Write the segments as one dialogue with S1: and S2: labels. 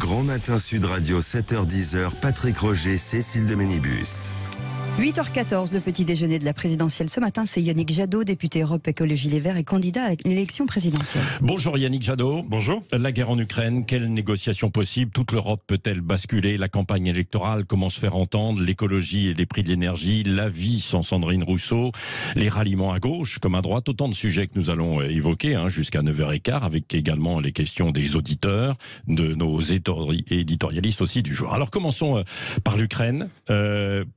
S1: Grand Matin Sud Radio, 7h-10h, Patrick Roger, Cécile de Ménibus.
S2: 8h14, le petit déjeuner de la présidentielle. Ce matin, c'est Yannick Jadot, député Europe Écologie Les Verts et candidat à l'élection présidentielle.
S3: Bonjour Yannick Jadot. Bonjour. La guerre en Ukraine, quelles négociations possibles? Toute l'Europe peut-elle basculer? La campagne électorale, comment se faire entendre? L'écologie et les prix de l'énergie, la vie sans Sandrine Rousseau, les ralliements à gauche comme à droite, autant de sujets que nous allons évoquer jusqu'à 9h15, avec également les questions des auditeurs, de nos éditorialistes aussi du jour. Alors commençons par l'Ukraine.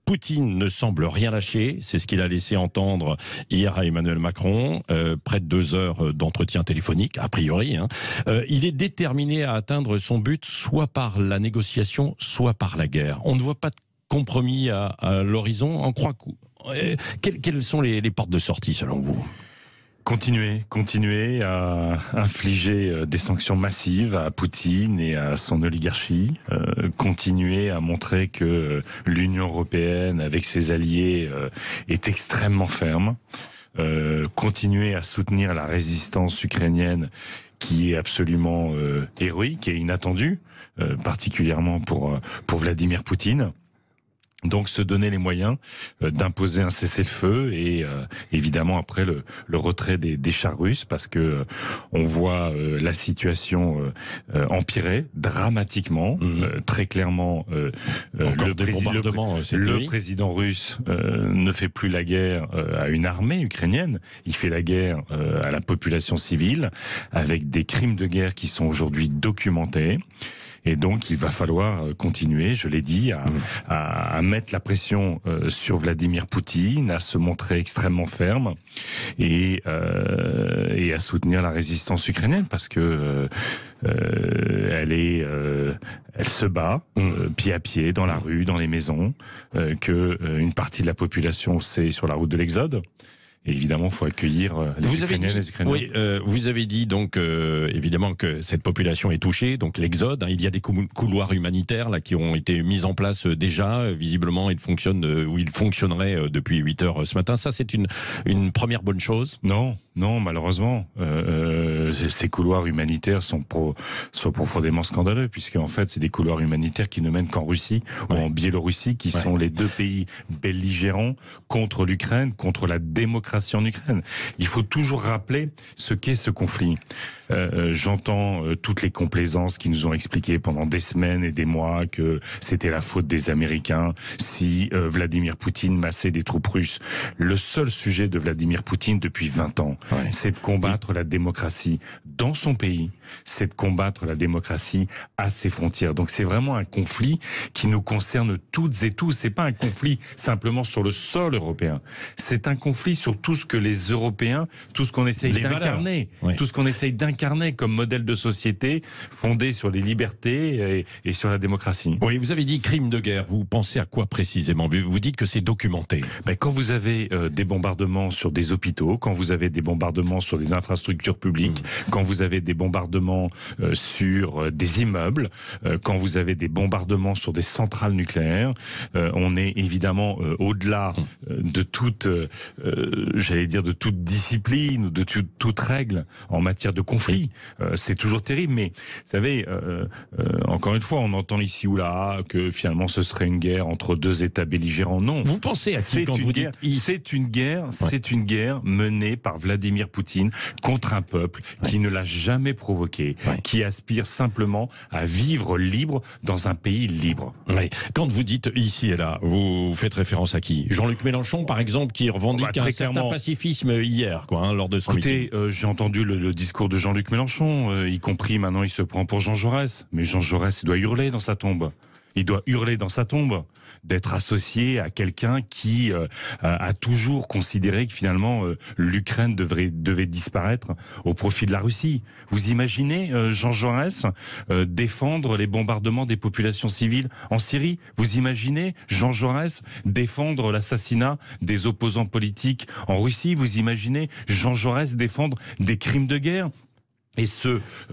S3: Poutine ne semble rien lâcher, c'est ce qu'il a laissé entendre hier à Emmanuel Macron, près de 2 heures d'entretien téléphonique, a priori. Il est déterminé à atteindre son but, soit par la négociation, soit par la guerre. On ne voit pas de compromis à l'horizon. En croit quelles sont les portes de sortie selon vous ?
S4: Continuer à infliger des sanctions massives à Poutine et à son oligarchie, continuer à montrer que l'Union européenne, avec ses alliés, est extrêmement ferme, continuer à soutenir la résistance ukrainienne qui est absolument héroïque et inattendue, particulièrement pour Vladimir Poutine. Donc se donner les moyens d'imposer un cessez-le-feu et évidemment après le retrait des chars russes, parce que on voit la situation empirer dramatiquement, très clairement. Le président russe ne fait plus la guerre à une armée ukrainienne, il fait la guerre à la population civile, avec des crimes de guerre qui sont aujourd'hui documentés. Et donc, il va falloir continuer, je l'ai dit, à mettre la pression sur Vladimir Poutine, à se montrer extrêmement ferme et à soutenir la résistance ukrainienne, parce que elle se bat pied à pied dans la rue, dans les maisons, que une partie de la population c'est sur la route de l'Exode. Et évidemment, il faut accueillir les Ukrainiens et les Ukrainiens.
S3: Oui, vous avez dit donc évidemment que cette population est touchée, donc l'exode. Il y a des couloirs humanitaires là qui ont été mis en place déjà. Visiblement, ils fonctionneraient depuis 8 heures ce matin. Ça, c'est une première bonne chose.
S4: Non, malheureusement, ces couloirs humanitaires sont profondément scandaleux, puisque en fait, c'est des couloirs humanitaires qui ne mènent qu'en Russie ou en Biélorussie, qui sont les deux pays belligérants contre l'Ukraine, contre la démocratie en Ukraine. Il faut toujours rappeler ce qu'est ce conflit. J'entends toutes les complaisances qui nous ont expliqué pendant des semaines et des mois que c'était la faute des Américains si Vladimir Poutine massait des troupes russes. Le seul sujet de Vladimir Poutine depuis 20 ans, c'est de combattre la démocratie dans son pays, c'est de combattre la démocratie à ses frontières. Donc c'est vraiment un conflit qui nous concerne toutes et tous. C'est pas un conflit simplement sur le sol européen. C'est un conflit sur tout ce que les Européens, tout ce qu'on essaye d'incarner, tout ce qu'on essaye d'incarner comme modèle de société fondé sur les libertés et sur la démocratie.
S3: Oui, vous avez dit crime de guerre. Vous pensez à quoi précisément? Vous dites que c'est documenté.
S4: Quand vous avez des bombardements sur des hôpitaux, quand vous avez des bombardements sur des infrastructures publiques, quand vous avez des bombardements sur des immeubles, quand vous avez des bombardements sur des centrales nucléaires, on est évidemment au-delà de toute, de toute discipline ou de toute règle en matière de conflit. C'est toujours terrible, mais vous savez, encore une fois, on entend ici ou là que finalement ce serait une guerre entre deux États belligérants. Non.
S3: Vous pensez à qui quand vous dites
S4: c'est une guerre menée par Vladimir Poutine contre un peuple qui ne l'a jamais provoqué, qui aspire simplement à vivre libre dans un pays libre.
S3: Quand vous dites ici et là, vous faites référence à qui? Jean-Luc Mélenchon, par exemple, qui revendique un certain pacifisme hier, lors de ce meeting.
S4: J'ai entendu le discours de Jean-Luc Mélenchon, y compris maintenant il se prend pour Jean Jaurès. Mais Jean Jaurès, il doit hurler dans sa tombe. Il doit hurler dans sa tombe d'être associé à quelqu'un qui a toujours considéré que finalement l'Ukraine devait disparaître au profit de la Russie. Vous imaginez Jean Jaurès défendre les bombardements des populations civiles en Syrie? Vous imaginez Jean Jaurès défendre l'assassinat des opposants politiques en Russie? Vous imaginez Jean Jaurès défendre des crimes de guerre? et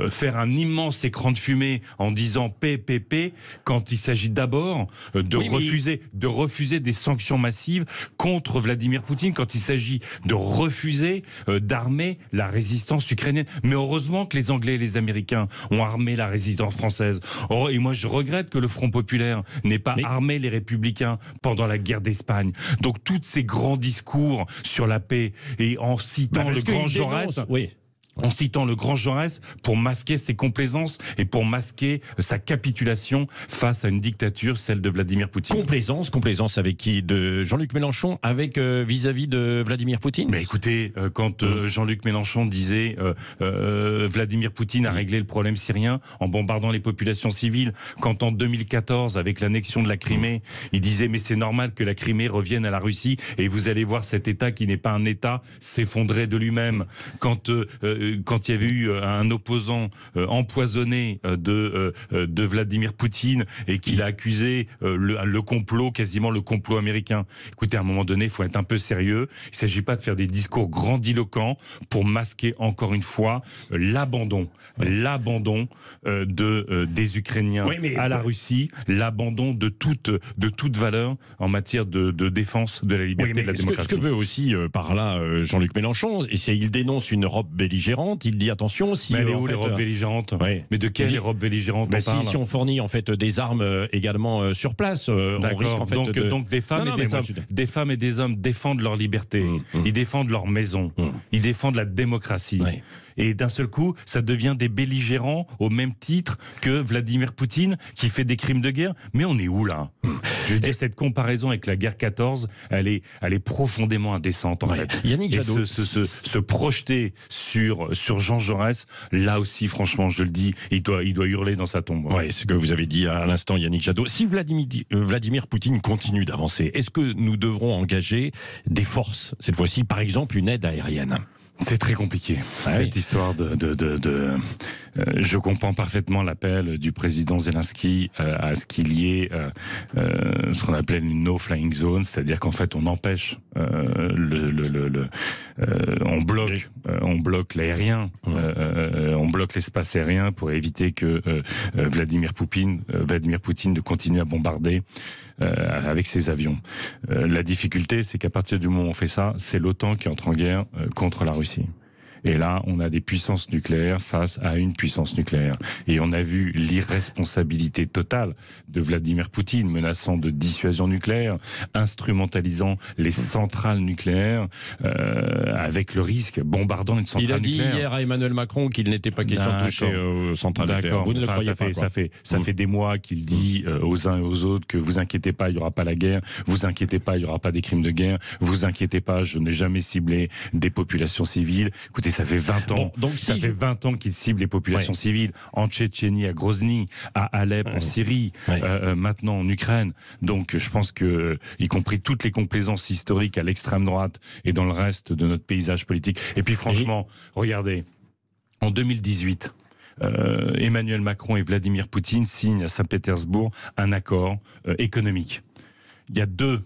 S4: faire un immense écran de fumée en disant paix, paix, paix, quand il s'agit d'abord de refuser des sanctions massives contre Vladimir Poutine, quand il s'agit de refuser d'armer la résistance ukrainienne. Mais heureusement que les Anglais et les Américains ont armé la résistance française. Et moi, je regrette que le Front populaire n'ait pas armé les Républicains pendant la guerre d'Espagne. Donc, tous ces grands discours sur la paix, et en citant le grand Jaurès... En citant le grand Jaurès pour masquer ses complaisances et pour masquer sa capitulation face à une dictature, celle de Vladimir Poutine.
S3: Complaisance avec qui? De Jean-Luc Mélenchon avec vis-à-vis de Vladimir Poutine?
S4: Mais écoutez, quand Jean-Luc Mélenchon disait Vladimir Poutine a réglé le problème syrien en bombardant les populations civiles, quand en 2014, avec l'annexion de la Crimée, il disait mais c'est normal que la Crimée revienne à la Russie et vous allez voir cet État qui n'est pas un État s'effondrer de lui-même. Quand il y avait eu un opposant empoisonné de Vladimir Poutine et qu'il a accusé le complot, quasiment le complot américain. Écoutez, à un moment donné, il faut être un peu sérieux. Il ne s'agit pas de faire des discours grandiloquents pour masquer encore une fois l'abandon des Ukrainiens à la Russie, l'abandon de toute valeur en matière de défense de la liberté et de la démocratie.
S3: Ce que veut aussi par là Jean-Luc Mélenchon, il dénonce une Europe belligérante. Il dit attention si
S4: mais elle est où l'Europe belligérante? Mais de quelle Europe belligérante on parle?
S3: Si on fournit en fait des armes également sur place, on risque en fait
S4: donc des femmes et des hommes défendent leur liberté, ils défendent leur maison, ils défendent la démocratie. Et d'un seul coup, ça devient des belligérants au même titre que Vladimir Poutine qui fait des crimes de guerre. Mais on est où là? Je veux dire, cette comparaison avec la guerre 14, elle est profondément indécente en fait.
S3: Yannick Jadot.
S4: Et se projeter sur Jean Jaurès, là aussi, franchement, je le dis, il doit hurler dans sa tombe.
S3: Ouais, ce que vous avez dit à l'instant, Yannick Jadot. Si Vladimir Poutine continue d'avancer, est-ce que nous devrons engager des forces, cette fois-ci, par exemple une aide aérienne?
S4: C'est très compliqué, cette histoire je comprends parfaitement l'appel du président Zelensky à ce qu'il y ait ce qu'on appelle une no-flying zone, c'est-à-dire qu'en fait on empêche on bloque l'aérien, on bloque l'espace aérien pour éviter que Vladimir Poutine de continuer à bombarder avec ses avions. La difficulté, c'est qu'à partir du moment où on fait ça, c'est l'OTAN qui entre en guerre contre la Russie. Et là, on a des puissances nucléaires face à une puissance nucléaire. Et on a vu l'irresponsabilité totale de Vladimir Poutine, menaçant de dissuasion nucléaire, instrumentalisant les centrales nucléaires, avec le risque, bombardant une centrale nucléaire.
S3: Il a dit hier à Emmanuel Macron qu'il n'était pas question de toucher aux centrales nucléaires. Vous ne le croyez pas,
S4: ça fait des mois qu'il dit aux uns et aux autres que vous inquiétez pas, il n'y aura pas la guerre, vous inquiétez pas, il n'y aura pas des crimes de guerre, vous inquiétez pas, je n'ai jamais ciblé des populations civiles. Écoutez, ça fait 20 ans. Fait 20 ans qu'il cible les populations civiles en Tchétchénie, à Grozny, à Alep, en Syrie, maintenant en Ukraine. Donc, je pense que, y compris toutes les complaisances historiques à l'extrême droite et dans le reste de notre paysage politique. Et puis, franchement, regardez, en 2018. Emmanuel Macron et Vladimir Poutine signent à Saint-Pétersbourg un accord économique. Il y a deux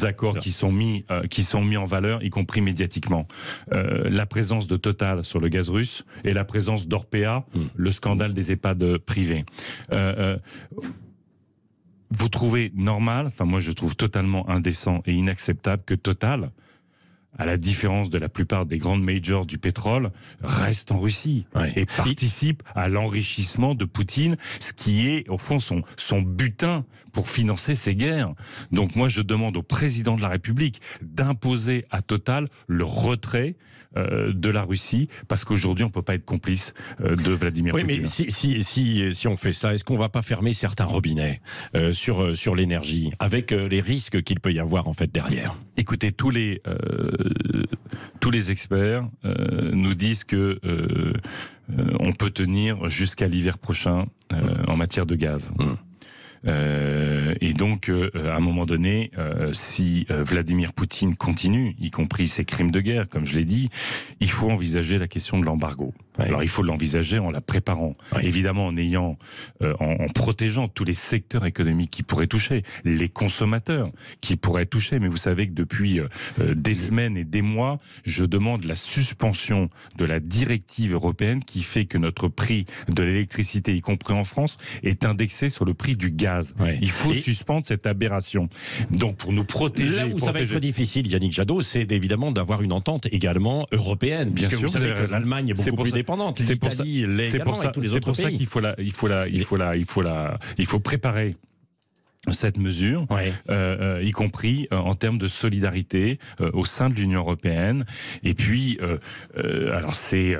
S4: accords qui sont mis en valeur, y compris médiatiquement. La présence de Total sur le gaz russe et la présence d'Orpea, le scandale des EHPAD privés. Vous trouvez normal, enfin moi je trouve totalement indécent et inacceptable que Total, à la différence de la plupart des grandes majors du pétrole, reste en Russie et participe à l'enrichissement de Poutine, ce qui est au fond son butin pour financer ses guerres. Donc moi je demande au président de la République d'imposer à Total le retrait de la Russie, parce qu'aujourd'hui on ne peut pas être complice de Vladimir Poutine.
S3: Oui, mais si on fait ça, est-ce qu'on ne va pas fermer certains robinets sur l'énergie, avec les risques qu'il peut y avoir en fait derrière?
S4: Écoutez, tous les experts nous disent que on peut tenir jusqu'à l'hiver prochain en matière de gaz. Et donc, à un moment donné, si Vladimir Poutine continue, y compris ses crimes de guerre, comme je l'ai dit, il faut envisager la question de l'embargo.
S3: Ouais.
S4: Alors il faut l'envisager en la préparant, évidemment en protégeant tous les secteurs économiques qui pourraient toucher, les consommateurs qui pourraient toucher. Mais vous savez que depuis des semaines et des mois, je demande la suspension de la directive européenne qui fait que notre prix de l'électricité, y compris en France, est indexé sur le prix du gaz. Il faut suspendre cette aberration. Donc pour nous protéger...
S3: Là où ça va être difficile, Yannick Jadot, c'est évidemment d'avoir une entente également européenne.
S4: Bien sûr,
S3: vous savez que l'Allemagne est beaucoup plus dépendante. L'Italie l'est également et tous les autres pays.
S4: C'est pour ça qu'il faut préparer cette mesure, y compris en termes de solidarité au sein de l'Union européenne. Et puis, alors c'est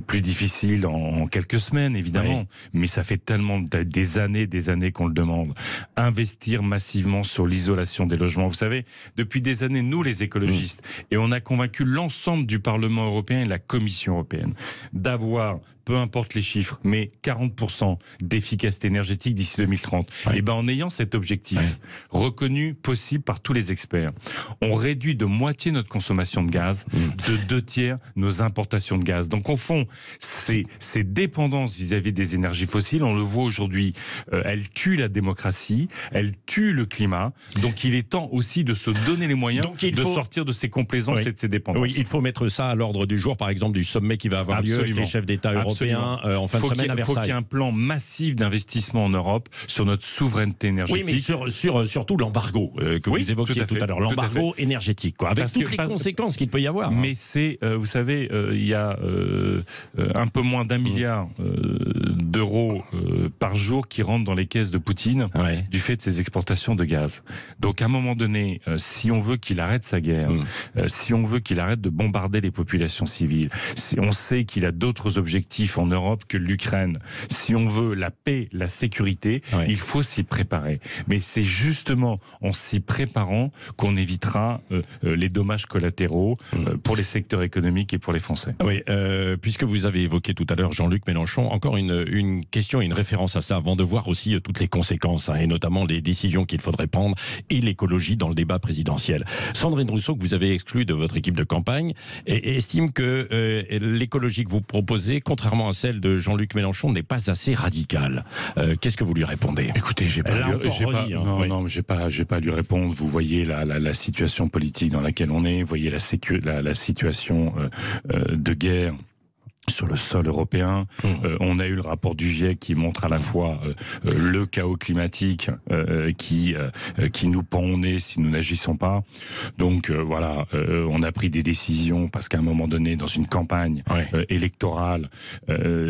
S4: plus difficile en quelques semaines, évidemment, mais ça fait tellement des années qu'on le demande. Investir massivement sur l'isolation des logements. Vous savez, depuis des années, nous les écologistes, et on a convaincu l'ensemble du Parlement européen et la Commission européenne d'avoir, peu importe les chiffres, mais 40% d'efficacité énergétique d'ici 2030. Et ben en ayant cet objectif reconnu possible par tous les experts, on réduit de moitié notre consommation de gaz, de 2/3 nos importations de gaz. Donc au fond, ces dépendances vis-à-vis des énergies fossiles, on le voit aujourd'hui, elles tuent la démocratie, elles tuent le climat. Donc il est temps aussi de se donner les moyens de sortir de ces complaisances et de ces dépendances.
S3: Oui, il faut mettre ça à l'ordre du jour, par exemple, du sommet qui va avoir lieu avec les chefs d'État européens en fin de semaine à Versailles.
S4: Il faut qu'il y ait un plan massif d'investissement en Europe sur notre souveraineté énergétique.
S3: Oui, mais surtout l'embargo que vous évoquiez tout à l'heure, l'embargo énergétique, avec toutes les conséquences qu'il peut y avoir.
S4: Mais c'est, vous savez, il y a un peu moins d'1 milliard d'euros par jour qui rentrent dans les caisses de Poutine du fait de ses exportations de gaz. Donc à un moment donné, si on veut qu'il arrête sa guerre, si on veut qu'il arrête de bombarder les populations civiles, si on sait qu'il a d'autres objectifs en Europe que l'Ukraine, si on veut la paix, la sécurité, il faut s'y préparer. Mais c'est justement en s'y préparant qu'on évitera les dommages collatéraux pour les secteurs économiques et pour les Français.
S3: Oui, puisque vous avez évoqué tout à l'heure Jean-Luc Mélenchon, encore une question et une référence à ça, avant de voir aussi toutes les conséquences, et notamment les décisions qu'il faudrait prendre, et l'écologie dans le débat présidentiel. Sandrine Rousseau, que vous avez exclue de votre équipe de campagne, estime que l'écologie que vous proposez, contrairement à celle de Jean-Luc Mélenchon, n'est pas assez radicale. Qu'est-ce que vous lui répondez?
S4: Écoutez, j'ai pas à lui répondre. Vous voyez la situation politique dans laquelle on est, vous voyez la situation de guerre sur le sol européen. On a eu le rapport du GIEC qui montre à la fois le chaos climatique qui nous pend au nez si nous n'agissons pas. Donc voilà, on a pris des décisions parce qu'à un moment donné, dans une campagne électorale,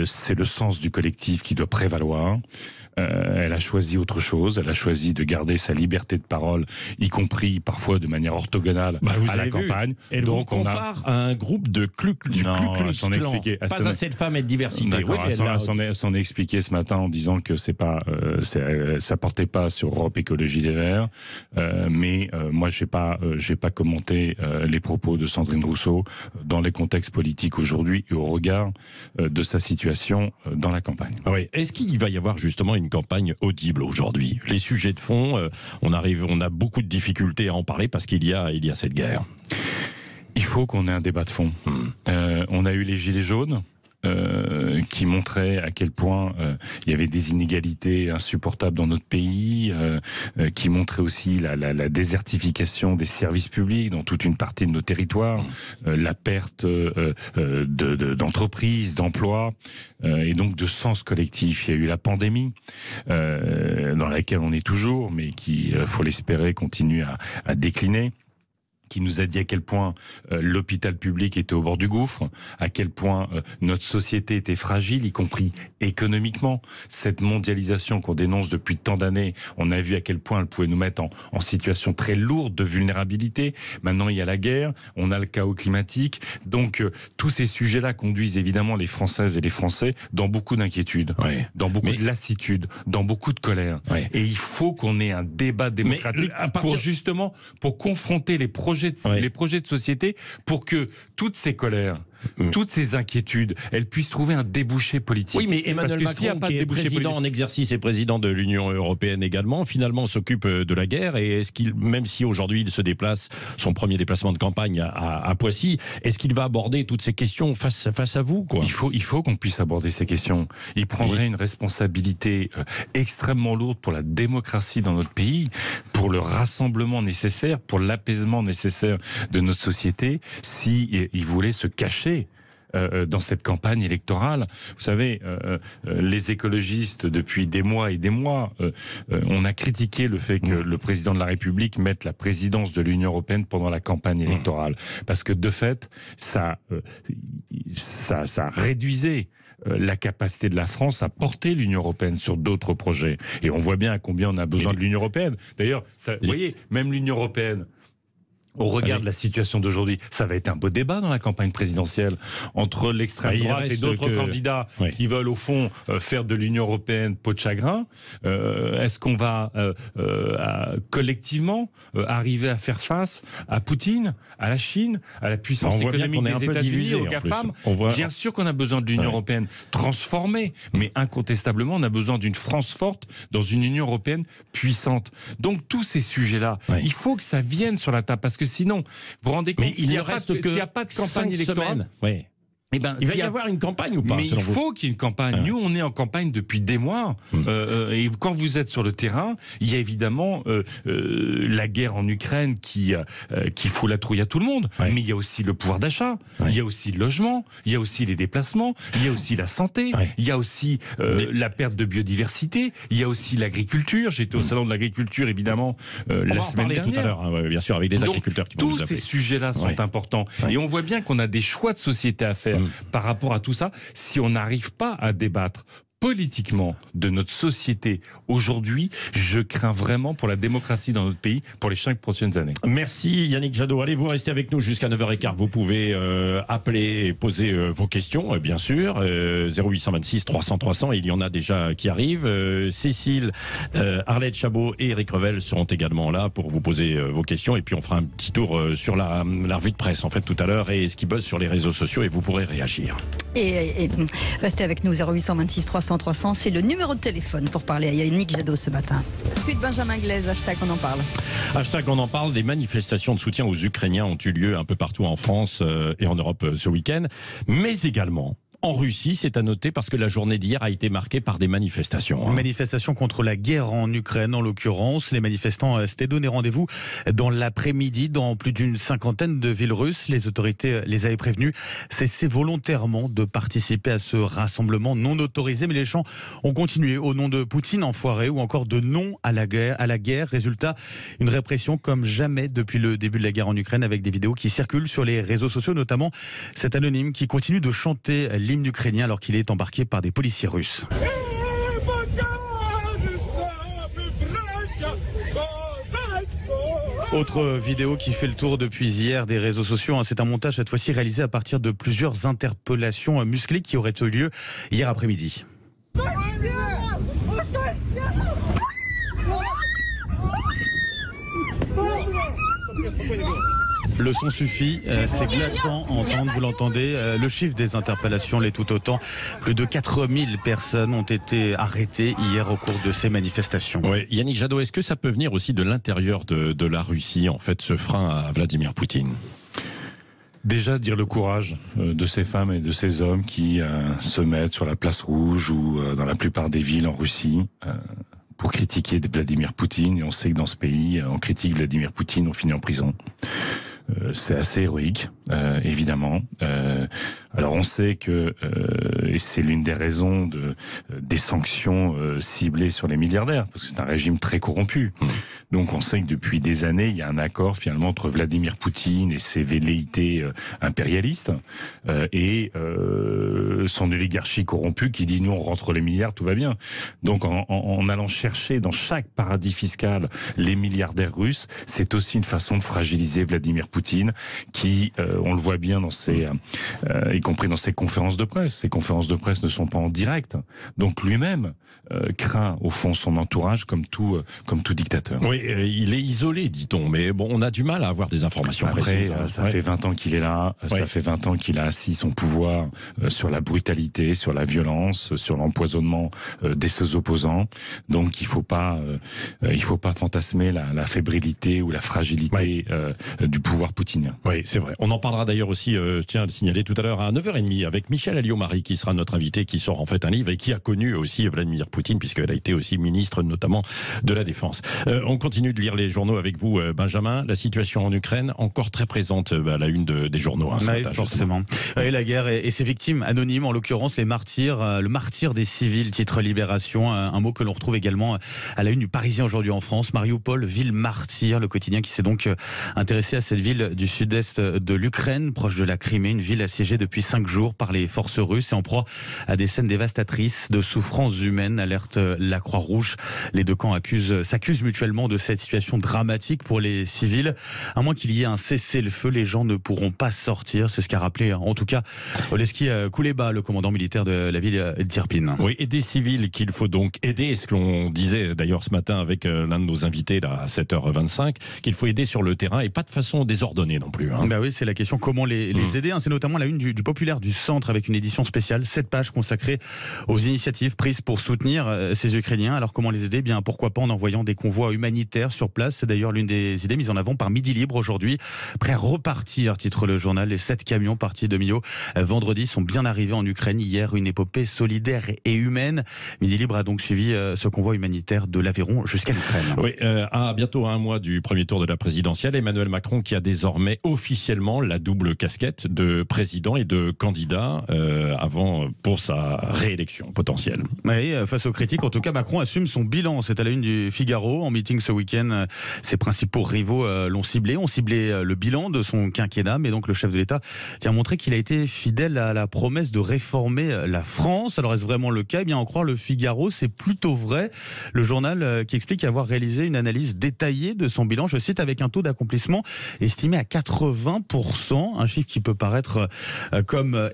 S4: c'est le sens du collectif qui doit prévaloir. Elle a choisi autre chose, elle a choisi de garder sa liberté de parole, y compris parfois de manière orthogonale à la campagne.
S3: Elle vous compare à un groupe du Ku Klux Klan. Pas assez de femmes et de diversité.
S4: Elle s'en est expliqué ce matin en disant que ça portait pas sur Europe Écologie Les Verts. Mais moi, j'ai pas commenté les propos de Sandrine Rousseau dans les contextes politiques aujourd'hui et au regard de sa situation dans la campagne.
S3: Oui. Est-ce qu'il va y avoir justement une campagne audible aujourd'hui? Les sujets de fond, on a beaucoup de difficultés à en parler parce qu'il y a cette guerre.
S4: Il faut qu'on ait un débat de fond. On a eu les Gilets jaunes. Qui montrait à quel point il y avait des inégalités insupportables dans notre pays, qui montrait aussi la désertification des services publics dans toute une partie de nos territoires, la perte d'entreprises, d'emplois, et donc de sens collectif. Il y a eu la pandémie, dans laquelle on est toujours, mais qui, faut l'espérer, continue à décliner, qui nous a dit à quel point l'hôpital public était au bord du gouffre, à quel point notre société était fragile, y compris économiquement. Cette mondialisation qu'on dénonce depuis tant d'années, on a vu à quel point elle pouvait nous mettre en situation très lourde de vulnérabilité. Maintenant, il y a la guerre, on a le chaos climatique. Donc, tous ces sujets-là conduisent évidemment les Françaises et les Français dans beaucoup d'inquiétudes, dans beaucoup de lassitude, dans beaucoup de colère. Et il faut qu'on ait un débat démocratique pour confronter les projets de société, pour que toutes ces colères toutes ces inquiétudes, elles puissent trouver un débouché politique.
S3: Oui, mais Emmanuel
S4: Parce que
S3: Macron, qui est président en exercice et président de l'Union européenne également, finalement s'occupe de la guerre. Et est-ce qu'il, même si aujourd'hui il se déplace, son premier déplacement de campagne à Poissy, est-ce qu'il va aborder toutes ces questions face à vous, quoi?
S4: Il faut qu'on puisse aborder ces questions. Il prendrait une responsabilité extrêmement lourde pour la démocratie dans notre pays, pour le rassemblement nécessaire, pour l'apaisement nécessaire de notre société, si il voulait se cacher dans cette campagne électorale. Vous savez, les écologistes, depuis des mois et des mois, on a critiqué le fait que le président de la République mette la présidence de l'Union européenne pendant la campagne électorale. Parce que, de fait, ça réduisait la capacité de la France à porter l'Union européenne sur d'autres projets. Et on voit bien à combien on a besoin de l'Union européenne. D'ailleurs, vous voyez, même l'Union européenne, au regard de la situation d'aujourd'hui, ça va être un beau débat dans la campagne présidentielle entre l'extrême droite et d'autres candidats qui veulent au fond faire de l'Union européenne peau de chagrin. Est-ce qu'on va collectivement arriver à faire face à Poutine, à la Chine, à la puissance économique des États-Unis, aux GAFAM? Bien sûr qu'on a besoin de l'Union européenne transformée, mais incontestablement on a besoin d'une France forte dans une Union européenne puissante. Donc tous ces sujets-là, il faut que ça vienne sur la table, parce que sinon, vous vous rendez compte, s'il n'y a pas de campagne électorale,
S3: il va y avoir une campagne ou pas?
S4: Mais il faut qu'il y ait une campagne. Nous, on est en campagne depuis des mois. Et quand vous êtes sur le terrain, il y a évidemment la guerre en Ukraine qui fout la trouille à tout le monde. Mais il y a aussi le pouvoir d'achat, il y a aussi le logement, il y a aussi les déplacements, il y a aussi la santé, il y a aussi la perte de biodiversité, il y a aussi l'agriculture. J'étais au salon de l'agriculture, évidemment, la semaine dernière.
S3: Tout à l'heure, bien sûr, avec des agriculteurs qui vont
S4: tous ces sujets-là sont importants. Et on voit bien qu'on a des choix de société à faire par rapport à tout ça, si on n'arrive pas à débattre politiquement de notre société aujourd'hui, je crains vraiment pour la démocratie dans notre pays pour les 5 prochaines années.
S3: Merci Yannick Jadot. Allez, vous restez avec nous jusqu'à 9h15. Vous pouvez appeler et poser vos questions, bien sûr. 0826 300 300, il y en a déjà qui arrivent. Cécile, Arlette Chabot et Eric Revel seront également là pour vous poser vos questions. Et puis on fera un petit tour sur la revue de presse, en fait, tout à l'heure, et ce qui buzz sur les réseaux sociaux, et vous pourrez réagir.
S2: Et restez avec nous, 0826 300 300, c'est le numéro de téléphone pour parler à Yannick Jadot ce matin. Suite Benjamin Glaise, hashtag on en parle.
S3: Hashtag on en parle, des manifestations de soutien aux Ukrainiens ont eu lieu un peu partout en France et en Europe ce week-end, mais également en Russie, c'est à noter, parce que la journée d'hier a été marquée par des manifestations.
S5: Manifestations contre la guerre en Ukraine, en l'occurrence. Les manifestants s'étaient donné rendez-vous dans l'après-midi dans plus d'une cinquantaine de villes russes. Les autorités les avaient prévenus, cessaient volontairement de participer à ce rassemblement non autorisé. Mais les chants ont continué au nom de Poutine enfoiré ou encore de non à la guerre. Résultat, une répression comme jamais depuis le début de la guerre en Ukraine, avec des vidéos qui circulent sur les réseaux sociaux, notamment cet anonyme qui continue de chanter l'hymne ukrainien alors qu'il est embarqué par des policiers russes. Autre vidéo qui fait le tour depuis hier des réseaux sociaux, c'est un montage cette fois-ci réalisé à partir de plusieurs interpellations musclées qui auraient eu lieu hier après-midi. Le son suffit, c'est glaçant à entendre, vous l'entendez. Le chiffre des interpellations l'est tout autant. Plus de 4000 personnes ont été arrêtées hier au cours de ces manifestations.
S3: Oui, Yannick Jadot, est-ce que ça peut venir aussi de l'intérieur de la Russie, en fait, ce frein à Vladimir Poutine ?
S4: Déjà, dire le courage de ces femmes et de ces hommes qui se mettent sur la place rouge ou dans la plupart des villes en Russie pour critiquer Vladimir Poutine. Et on sait que dans ce pays, on critique Vladimir Poutine, on finit en prison. C'est assez héroïque, évidemment. Alors on sait que, et c'est l'une des raisons des sanctions ciblées sur les milliardaires, parce que c'est un régime très corrompu. Donc on sait que depuis des années, il y a un accord finalement entre Vladimir Poutine et ses velléités impérialistes et son oligarchie corrompue qui dit nous on rentre les milliards, tout va bien. Donc en allant chercher dans chaque paradis fiscal les milliardaires russes, c'est aussi une façon de fragiliser Vladimir Poutine qui, on le voit bien dans ses, y compris dans ses conférences de presse. Ces conférences de presse ne sont pas en direct. Donc lui-même craint au fond son entourage comme tout dictateur.
S3: Oui. Oui, il est isolé, dit-on, mais bon, on a du mal à avoir des informations précises.
S4: Ça fait 20 ans qu'il est là, ça fait 20 ans qu'il a assis son pouvoir sur la brutalité, sur la violence, sur l'empoisonnement de ses opposants. Donc il faut pas fantasmer la fébrilité ou la fragilité du pouvoir poutinien.
S3: Oui, c'est vrai. On en parlera d'ailleurs aussi, tiens à le signaler tout à l'heure à 9h30 avec Michel Alliot-Marie qui sera notre invité, qui sort en fait un livre et qui a connu aussi Vladimir Poutine puisqu'elle a été aussi ministre notamment de la Défense. On continue de lire les journaux avec vous, Benjamin. La situation en Ukraine encore très présente à la une des journaux.
S5: Forcément. Et la guerre et ses victimes anonymes, en l'occurrence les martyrs, le martyr des civils, titre Libération, un mot que l'on retrouve également à la une du Parisien aujourd'hui en France. Mariupol, ville martyre, le quotidien qui s'est donc intéressé à cette ville du sud-est de l'Ukraine, proche de la Crimée, une ville assiégée depuis 5 jours par les forces russes et en proie à des scènes dévastatrices de souffrances humaines, alerte la Croix-Rouge. Les deux camps s'accusent mutuellement de cette situation dramatique pour les civils. À moins qu'il y ait un cessez-le-feu, les gens ne pourront pas sortir. C'est ce qu'a rappelé en tout cas Oleski Kouleba, le commandant militaire de la ville d'Irpin.
S3: Oui, et des civils qu'il faut donc aider, ce que l'on disait d'ailleurs ce matin avec l'un de nos invités là, à 7h25, qu'il faut aider sur le terrain et pas de façon désordonnée non plus.
S5: Bah oui, c'est la question, comment les aider. C'est notamment la une du Populaire du Centre avec une édition spéciale, 7 pages consacrées aux initiatives prises pour soutenir ces Ukrainiens. Alors comment les aider ? Bien pourquoi pas en envoyant des convois humanitaires sur place. C'est d'ailleurs l'une des idées mises en avant par Midi Libre aujourd'hui. Prêt à repartir, titre le journal. Les 7 camions partis de Millau vendredi sont bien arrivés en Ukraine hier. Une épopée solidaire et humaine. Midi Libre a donc suivi ce convoi humanitaire de l'Aveyron jusqu'à l'Ukraine.
S3: Oui, à bientôt un mois du premier tour de la présidentielle, Emmanuel Macron qui a désormais officiellement la double casquette de président et de candidat pour sa réélection potentielle.
S5: Oui, face aux critiques, en tout cas, Macron assume son bilan. C'est à la une du Figaro. En meeting ce week-end, ses principaux rivaux ont ciblé le bilan de son quinquennat, mais donc le chef de l'État tient à montrer qu'il a été fidèle à la promesse de réformer la France. Alors est-ce vraiment le cas ? Eh bien, en croire le Figaro, c'est plutôt vrai. Le journal qui explique avoir réalisé une analyse détaillée de son bilan, je cite, avec un taux d'accomplissement estimé à 80%, un chiffre qui peut paraître comme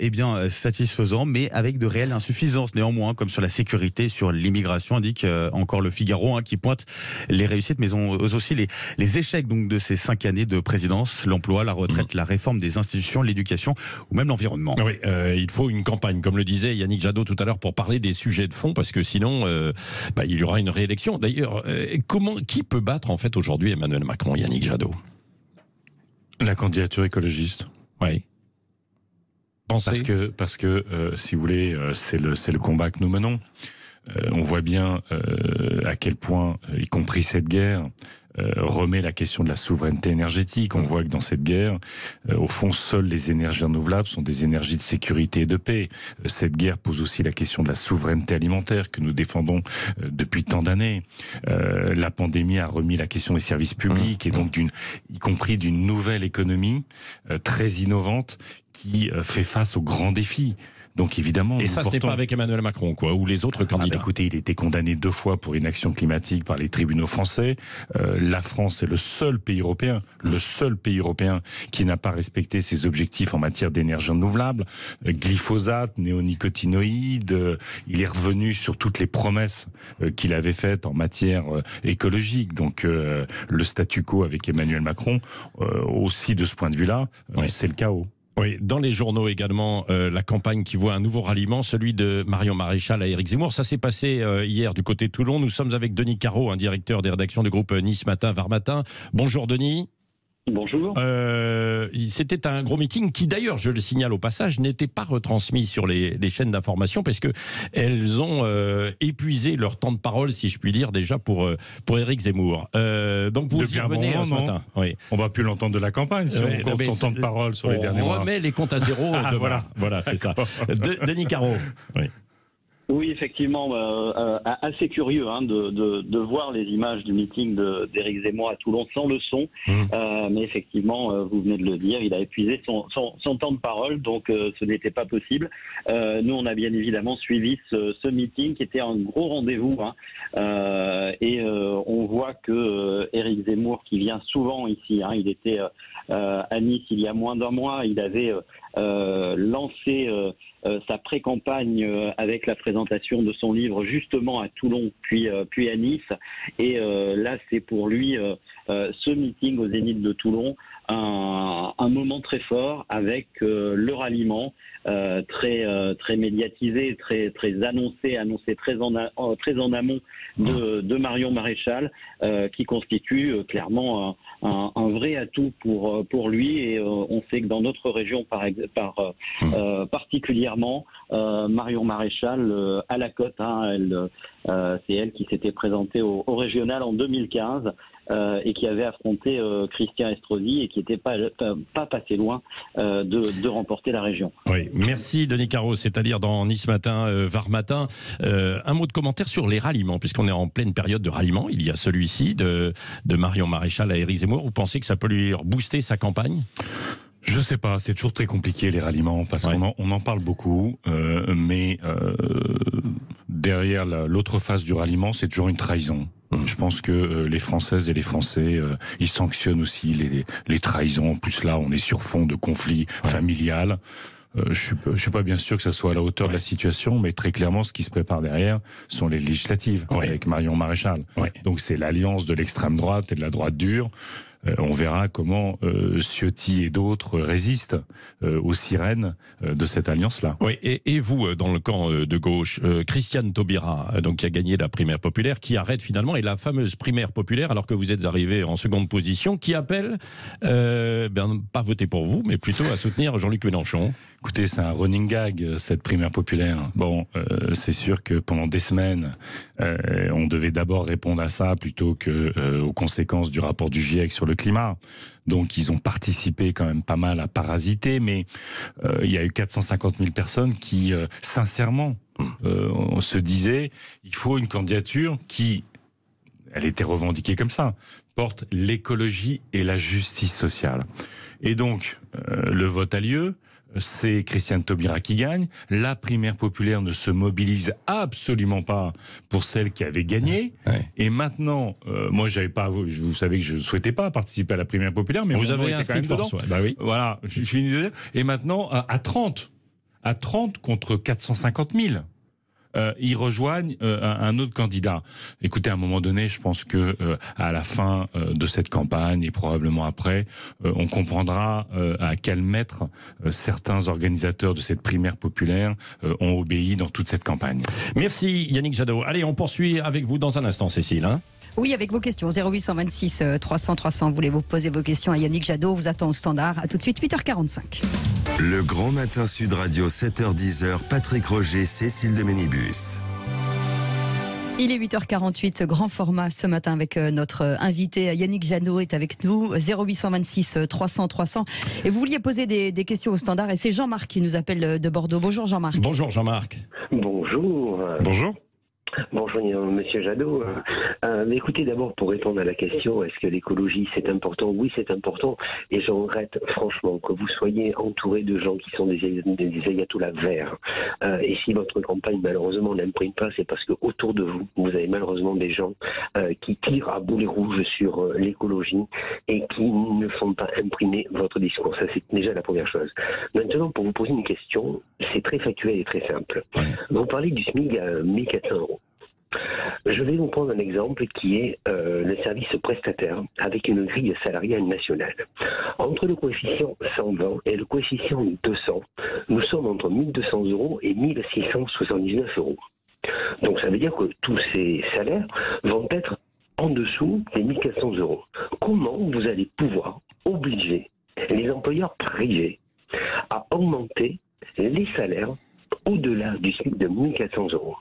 S5: satisfaisant, mais avec de réelles insuffisances néanmoins, comme sur la sécurité, sur l'immigration, indique encore le Figaro, qui pointe les réussites, mais aussi les échecs donc, de ces 5 années de présidence, l'emploi, la retraite, la réforme des institutions, l'éducation ou même l'environnement.
S3: Oui, il faut une campagne, comme le disait Yannick Jadot tout à l'heure, pour parler des sujets de fond, parce que sinon, il y aura une réélection. D'ailleurs, qui peut battre en fait aujourd'hui Emmanuel Macron, Yannick Jadot ?
S4: La candidature écologiste.
S3: Oui.
S4: Parce que si vous voulez, c'est le combat que nous menons. On voit bien à quel point, y compris cette guerre, remet la question de la souveraineté énergétique. On voit que dans cette guerre, au fond, seules les énergies renouvelables sont des énergies de sécurité et de paix. Cette guerre pose aussi la question de la souveraineté alimentaire que nous défendons depuis tant d'années. La pandémie a remis la question des services publics et donc y compris d'une nouvelle économie très innovante qui fait face aux grands défis. Donc évidemment,
S3: et ça, ce n'est pas avec Emmanuel Macron, ou les autres candidats.
S4: Écoutez, il a été condamné 2 fois pour inaction climatique par les tribunaux français. La France est le seul pays européen qui n'a pas respecté ses objectifs en matière d'énergie renouvelable. Glyphosate, néonicotinoïdes, il est revenu sur toutes les promesses qu'il avait faites en matière écologique. Donc le statu quo avec Emmanuel Macron, aussi de ce point de vue-là, c'est le chaos.
S3: Oui, dans les journaux également, la campagne qui voit un nouveau ralliement, celui de Marion Maréchal à Éric Zemmour. Ça s'est passé hier du côté de Toulon. Nous sommes avec Denis Caro, un directeur des rédactions du groupe Nice Matin, Var Matin. Bonjour Denis.
S6: Bonjour.
S3: C'était un gros meeting qui d'ailleurs, je le signale au passage, n'était pas retransmis sur les chaînes d'information parce que elles ont épuisé leur temps de parole, si je puis dire, déjà pour Éric Zemmour. Donc vous y revenez ce matin. Oui.
S4: On va plus l'entendre de la campagne si on compte son temps de parole sur les derniers mois.
S3: On remet les comptes à zéro. Voilà, c'est ça. Denis Caro. Oui.
S6: Oui, effectivement, assez curieux de voir les images du meeting d'Éric Zemmour à Toulon sans le son. Mais effectivement, vous venez de le dire, il a épuisé son temps de parole, donc ce n'était pas possible. Nous, on a bien évidemment suivi ce meeting qui était un gros rendez-vous. Et on voit que Éric Zemmour, qui vient souvent ici, il était à Nice il y a moins d'un mois, il avait lancé sa pré-campagne avec la présentation de son livre justement à Toulon puis à Nice. Et là, c'est pour lui ce meeting au Zénith de Toulon un moment très fort avec le ralliement très médiatisé, très annoncé très en amont de Marion Maréchal, qui constitue clairement un vrai atout pour lui. Et on sait que dans notre région, particulièrement, Marion Maréchal à la cote, c'est elle qui s'était présentée au régional en 2015 et qui avait affronté Christian Estrosi et qui n'était pas passé loin de remporter la région.
S3: Oui, merci Denis Caro, c'est-à-dire dans Nice Matin, Var Matin. Un mot de commentaire sur les ralliements, puisqu'on est en pleine période de ralliement. Il y a celui-ci de Marion Maréchal à Éric Zemmour. Vous pensez que ça peut lui rebooster sa campagne ?
S4: Je sais pas, c'est toujours très compliqué les ralliements, parce qu'on en parle beaucoup, mais derrière l'autre face du ralliement, c'est toujours une trahison. Je pense que les Françaises et les Français, ils sanctionnent aussi les trahisons. En plus là, on est sur fond de conflit familial. Je suis pas bien sûr que ça soit à la hauteur de la situation, mais très clairement, ce qui se prépare derrière sont les législatives avec Marion Maréchal. Donc c'est l'alliance de l'extrême droite et de la droite dure. On verra comment Ciotti et d'autres résistent aux sirènes de cette alliance-là.
S3: Oui, et vous, dans le camp de gauche, Christiane Taubira, donc qui a gagné la primaire populaire, qui arrête finalement, et la fameuse primaire populaire, alors que vous êtes arrivé en seconde position, qui appelle, pas voter pour vous, mais plutôt à soutenir Jean-Luc Mélenchon.
S4: Écoutez, c'est un running gag, cette primaire populaire. Bon, c'est sûr que pendant des semaines, on devait d'abord répondre à ça plutôt que aux conséquences du rapport du GIEC sur le climat. Donc, ils ont participé quand même pas mal à parasiter, mais il y a eu 450 000 personnes qui, sincèrement, on se disait, il faut une candidature qui, elle était revendiquée comme ça, porte l'écologie et la justice sociale. Et donc, le vote a lieu. C'est Christiane Taubira qui gagne. La primaire populaire ne se mobilise absolument pas pour celle qui avait gagné. Et maintenant, moi, vous savez que je ne souhaitais pas participer à la primaire populaire, mais
S3: vous avez inscrit de force. Oui.
S4: Voilà, je finis de dire. Et maintenant, à 30 contre 450 000. Ils rejoignent un autre candidat. Écoutez, à un moment donné, je pense que à la fin de cette campagne et probablement après, on comprendra à quel maître certains organisateurs de cette primaire populaire ont obéi dans toute cette campagne.
S3: Merci Yannick Jadot. Allez, on poursuit avec vous dans un instant, Cécile.
S2: Oui, avec vos questions. 0826 300 300. Vous voulez vous poser vos questions à Yannick Jadot. Vous attend au standard. À tout de suite, 8h45.
S1: Le Grand Matin Sud Radio, 7h-10h, Patrick Roger, Cécile de Ménibus.
S2: Il est 8h48, grand format ce matin avec notre invité Yannick Jadot est avec nous, 0826 300 300. Et vous vouliez poser des questions au standard et c'est Jean-Marc qui nous appelle de Bordeaux. Bonjour Jean-Marc.
S3: Bonjour Jean-Marc.
S7: Bonjour.
S3: Bonjour.
S7: Bonjour Monsieur Jadot. Écoutez, d'abord pour répondre à la question, est-ce que l'écologie c'est important? Oui, c'est important. Et je regrette franchement que vous soyez entouré de gens qui sont des ayatollahs verts. Et si votre campagne malheureusement n'imprime pas, c'est parce que autour de vous, vous avez malheureusement des gens qui tirent à boulet rouge sur l'écologie et qui ne font pas imprimer votre discours. Ça c'est déjà la première chose. Maintenant, pour vous poser une question, c'est très factuel et très simple. Vous parlez du SMIC à 1 400 €. Je vais vous prendre un exemple qui est le service prestataire avec une grille salariale nationale. Entre le coefficient 120 et le coefficient 200, nous sommes entre 1 200 € et 1 679 €. Donc ça veut dire que tous ces salaires vont être en dessous des 1 400 €. Comment vous allez pouvoir obliger les employeurs privés à augmenter les salaires au-delà du SMIC de 1 400 €?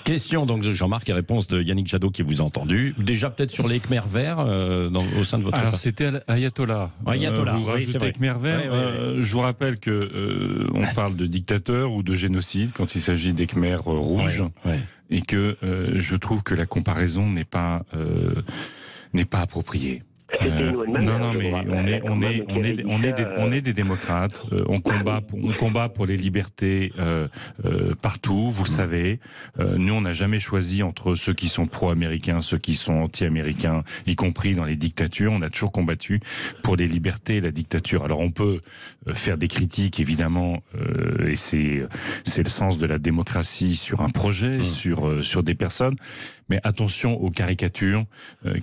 S3: Question donc de Jean-Marc et réponse de Yannick Jadot qui vous a entendu. Déjà peut-être sur les Khmer verts au sein de votre...
S4: Alors c'était Ayatollah. Vous rajoutez Khmer vert. Je vous rappelle que on parle de dictateur ou de génocide quand il s'agit des Khmers rouges et que je trouve que la comparaison n'est pas appropriée. Non, mais on est des démocrates. On combat pour les libertés partout. Vous le savez. Nous, on n'a jamais choisi entre ceux qui sont pro-américains, ceux qui sont anti-américains, y compris dans les dictatures. On a toujours combattu pour les libertés et la dictature. Alors, on peut faire des critiques, évidemment, et c'est le sens de la démocratie sur un projet, sur des personnes. Mais attention aux caricatures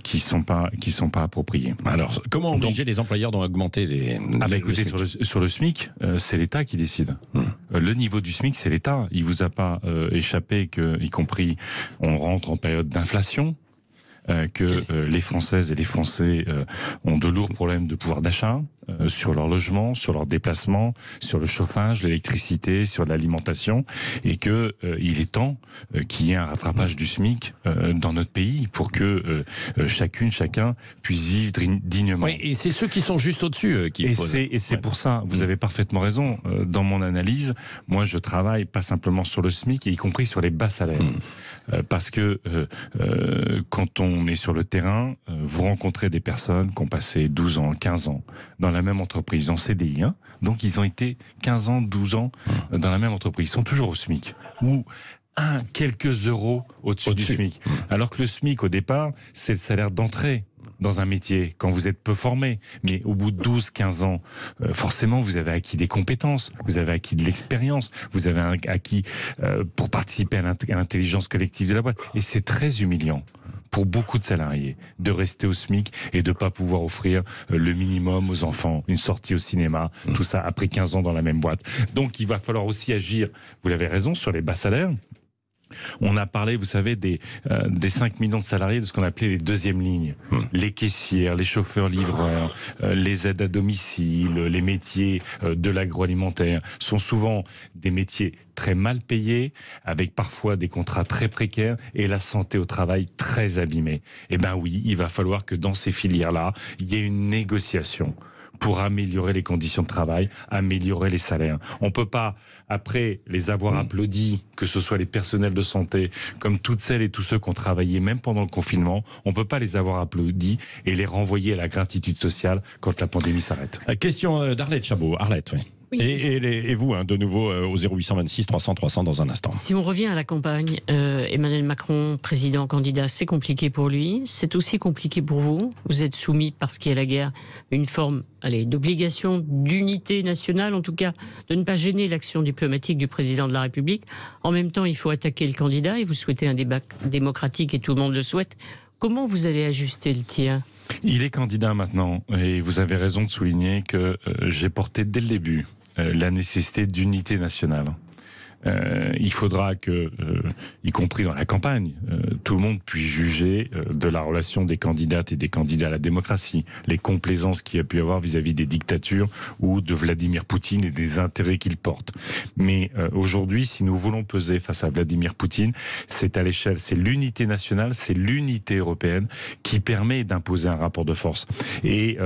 S4: qui sont pas appropriées.
S3: Alors, comment obliger les employeurs d'augmenter les
S4: écoutez, sur le SMIC, c'est l'État qui décide. Le niveau du SMIC, c'est l'État. Il vous a pas échappé que, y compris, on rentre en période d'inflation. Les Françaises et les Français ont de lourds problèmes de pouvoir d'achat sur leur logement, sur leurs déplacements, sur le chauffage, l'électricité, sur l'alimentation, et que il est temps qu'il y ait un rattrapage du SMIC dans notre pays pour que chacun puisse vivre dignement.
S3: Oui, et c'est ceux qui sont juste au-dessus qui posent.
S4: Et c'est pour ça, vous avez parfaitement raison. Dans mon analyse, moi je travaille pas simplement sur le SMIC, y compris sur les bas salaires. Parce que quand on est sur le terrain, vous rencontrez des personnes qui ont passé 12 ans, 15 ans dans la même entreprise, en CDI. Donc ils ont été 15 ans, 12 ans dans la même entreprise. Ils sont toujours au SMIC. Ou quelques euros au-dessus du SMIC. Alors que le SMIC, au départ, c'est le salaire d'entrée dans un métier, quand vous êtes peu formé. Mais au bout de 12, 15 ans, forcément, vous avez acquis des compétences, vous avez acquis de l'expérience, vous avez acquis pour participer à l'intelligence collective de la boîte. Et c'est très humiliant pour beaucoup de salariés de rester au SMIC et de ne pas pouvoir offrir le minimum aux enfants, une sortie au cinéma, tout ça après 15 ans dans la même boîte. Donc il va falloir aussi agir, vous l'avez raison, sur les bas salaires. On a parlé, vous savez, des 5 millions de salariés de ce qu'on appelait les deuxièmes lignes. Les caissières, les chauffeurs-livreurs, les aides à domicile, les métiers de l'agroalimentaire sont souvent des métiers très mal payés, avec parfois des contrats très précaires et la santé au travail très abîmée. Eh bien oui, il va falloir que dans ces filières-là, il y ait une négociation pour améliorer les conditions de travail, améliorer les salaires. On ne peut pas, après les avoir applaudis, que ce soit les personnels de santé, comme toutes celles et tous ceux qui ont travaillé même pendant le confinement, on ne peut pas les avoir applaudis et les renvoyer à la gratitude sociale quand la pandémie s'arrête.
S3: Question d'Arlette Chabot. Arlette, oui.
S2: Oui.
S3: Et vous, de nouveau, au 0826 300 300 dans un instant.
S8: Si on revient à la campagne, Emmanuel Macron, président, candidat, c'est compliqué pour lui. C'est aussi compliqué pour vous. Vous êtes soumis, parce qu'il y a la guerre, une forme d'obligation d'unité nationale, en tout cas de ne pas gêner l'action diplomatique du président de la République. En même temps, il faut attaquer le candidat et vous souhaitez un débat démocratique et tout le monde le souhaite. Comment vous allez ajuster le tir ?
S4: Il est candidat maintenant et vous avez raison de souligner que j'ai porté dès le début la nécessité d'unité nationale. Il faudra que, y compris dans la campagne, tout le monde puisse juger de la relation des candidates et des candidats à la démocratie, les complaisances qu'il y a pu y avoir vis-à-vis des dictatures ou de Vladimir Poutine et des intérêts qu'il porte. Mais aujourd'hui, si nous voulons peser face à Vladimir Poutine, c'est à l'échelle, c'est l'unité nationale, c'est l'unité européenne qui permet d'imposer un rapport de force. Et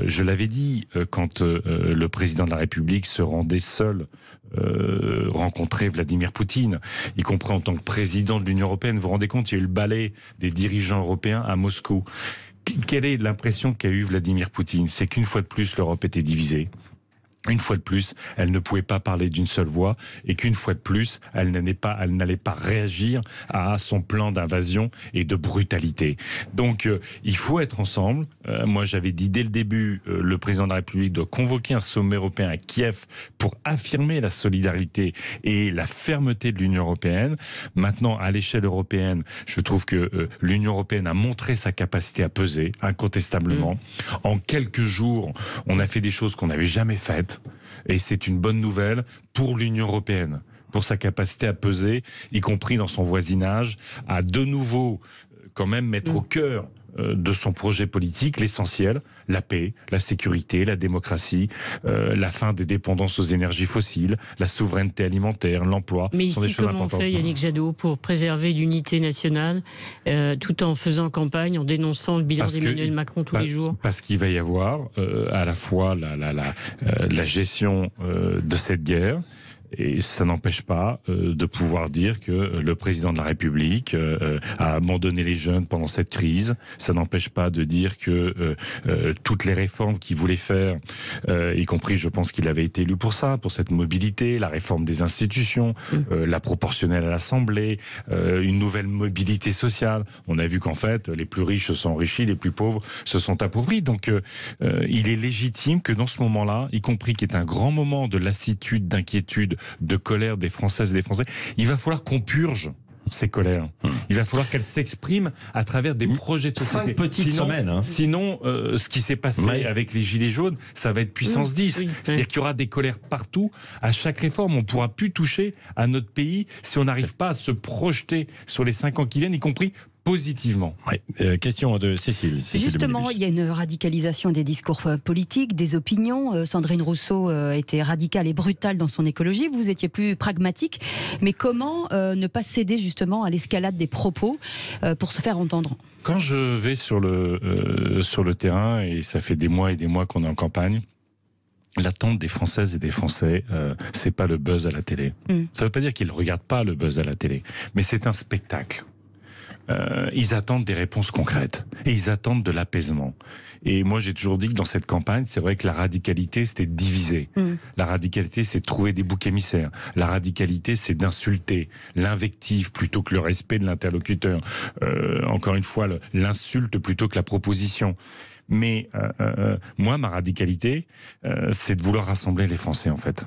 S4: je l'avais dit quand le président de la République se rendait seul rencontrer Vladimir Poutine, y compris en tant que président de l'Union européenne. Vous vous rendez compte, il y a eu le ballet des dirigeants européens à Moscou. Quelle est l'impression qu'a eu Vladimir Poutine? C'est qu'une fois de plus, l'Europe était divisée. Une fois de plus, elle ne pouvait pas parler d'une seule voix et qu'une fois de plus, elle n'allait pas réagir à son plan d'invasion et de brutalité. Donc, il faut être ensemble. Moi, j'avais dit dès le début, le président de la République doit convoquer un sommet européen à Kiev pour affirmer la solidarité et la fermeté de l'Union européenne. Maintenant, à l'échelle européenne, je trouve que l'Union européenne a montré sa capacité à peser, incontestablement. En quelques jours, on a fait des choses qu'on n'avait jamais faites. Et c'est une bonne nouvelle pour l'Union européenne, pour sa capacité à peser, y compris dans son voisinage, à de nouveau quand même mettre au cœur de son projet politique l'essentiel, la paix, la sécurité, la démocratie, la fin des dépendances aux énergies fossiles, la souveraineté alimentaire, l'emploi.
S8: Mais ici, comment on fait, Yannick Jadot, pour préserver l'unité nationale, tout en faisant campagne, en dénonçant le bilan d'Emmanuel Macron tous les jours?
S4: Parce qu'il va y avoir à la fois la gestion de cette guerre, Et ça n'empêche pas de pouvoir dire que le président de la République a abandonné les jeunes pendant cette crise. Ça n'empêche pas de dire que toutes les réformes qu'il voulait faire, y compris, je pense qu'il avait été élu pour ça, pour cette mobilité, la réforme des institutions, la proportionnelle à l'Assemblée, une nouvelle mobilité sociale. On a vu qu'en fait, les plus riches se sont enrichis, les plus pauvres se sont appauvris. Donc, il est légitime que dans ce moment-là, y compris qui est un grand moment de lassitude, d'inquiétude, de colère des Françaises et des Français, il va falloir qu'on purge ces colères. Il va falloir qu'elles s'expriment à travers des projets de société.
S3: 5 petites semaines. Hein.
S4: Sinon, ce qui s'est passé avec les Gilets jaunes, ça va être puissance 10. C'est-à-dire qu'il y aura des colères partout. À chaque réforme, on ne pourra plus toucher à notre pays si on n'arrive pas à se projeter sur les 5 ans qui viennent, y compris positivement.
S3: Question de Cécile.
S2: Justement, il y a une radicalisation des discours politiques, des opinions. Sandrine Rousseau était radicale et brutale dans son écologie. Vous étiez plus pragmatique. Mais comment ne pas céder justement à l'escalade des propos pour se faire entendre ?
S4: Quand je vais sur le terrain, et ça fait des mois et des mois qu'on est en campagne, l'attente des Françaises et des Français, c'est pas le buzz à la télé. Ça veut pas dire qu'ils ne regardent pas le buzz à la télé, mais c'est un spectacle. Ils attendent des réponses concrètes et ils attendent de l'apaisement. Et moi, j'ai toujours dit que dans cette campagne, c'est vrai que la radicalité, c'était de diviser. La radicalité, c'est de trouver des boucs émissaires. La radicalité, c'est d'insulter, l'invective plutôt que le respect de l'interlocuteur. Encore une fois, l'insulte plutôt que la proposition. Mais moi, ma radicalité, c'est de vouloir rassembler les Français, en fait.